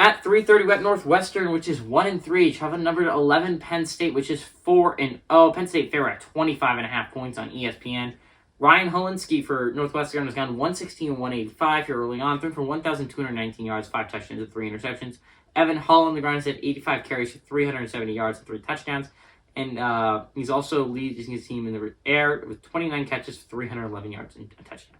At 3:30, we got Northwestern, which is 1-3, traveling number 11 Penn State, which is 4-0. Penn State favorite at 25.5 points on ESPN. Ryan Holinski for Northwestern has gone 116-185 here early on, thrown for 1,219 yards, 5 touchdowns, and 3 interceptions. Evan Hull on the ground has had 85 carries for 370 yards and 3 touchdowns. And he's also leading his team in the air with 29 catches for 311 yards and a touchdown.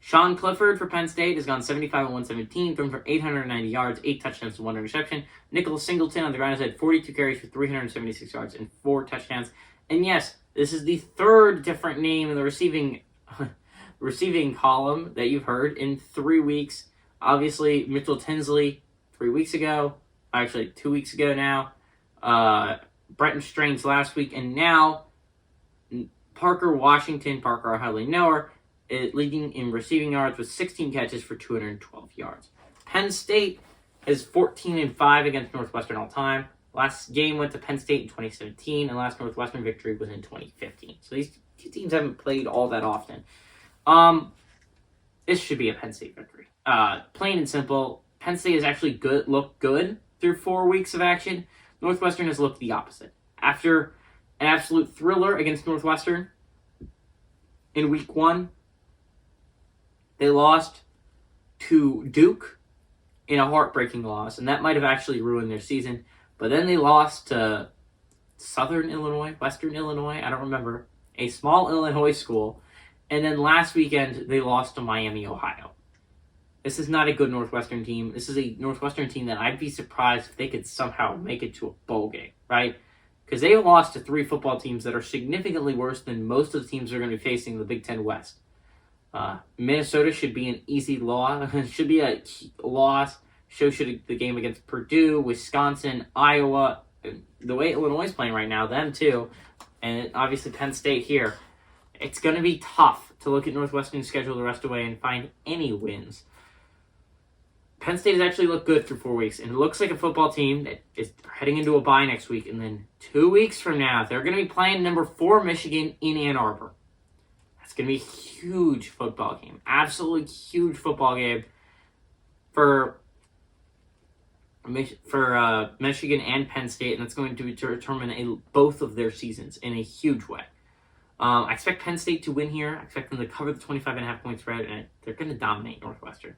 Sean Clifford for Penn State has gone 75-117, thrown for 890 yards, 8 touchdowns, and 1 interception. Nicholas Singleton on the ground has had 42 carries for 376 yards and 4 touchdowns. And yes, this is the third different name in the receiving column that you've heard in 3 weeks. Obviously, Mitchell Tinsley 3 weeks ago, actually 2 weeks ago now. Brenton Strange last week, and now Parker Washington, Parker, I hardly know her, leading in receiving yards with 16 catches for 212 yards. Penn State is 14-5 against Northwestern all time. Last game went to Penn State in 2017, and last Northwestern victory was in 2015. So these two teams haven't played all that often. This should be a Penn State victory. Plain and simple, Penn State has actually looked good through 4 weeks of action. Northwestern has looked the opposite. After an absolute thriller against Northwestern in week 1, they lost to Duke in a heartbreaking loss, and that might have actually ruined their season. But then they lost to Southern Illinois, Western Illinois, I don't remember, a small Illinois school. And then last weekend, they lost to Miami, Ohio. This is not a good Northwestern team. This is a Northwestern team that I'd be surprised if they could somehow make it to a bowl game, right? Because they lost to 3 football teams that are significantly worse than most of the teams they're going to be facing in the Big Ten West. Minnesota should be an easy loss. Should be a loss. So should the game against Purdue, Wisconsin, Iowa. The way Illinois is playing right now, them too. And obviously Penn State here. It's going to be tough to look at Northwestern's schedule the rest of the way and find any wins. Penn State has actually looked good through 4 weeks, and it looks like a football team that is heading into a bye next week, and then 2 weeks from now, they're going to be playing number 4 Michigan in Ann Arbor. That's going to be a huge football game, absolutely huge football game for Michigan and Penn State, and that's going to determine both of their seasons in a huge way. I expect Penn State to win here. I expect them to cover the 25.5 point spread, and they're going to dominate Northwestern.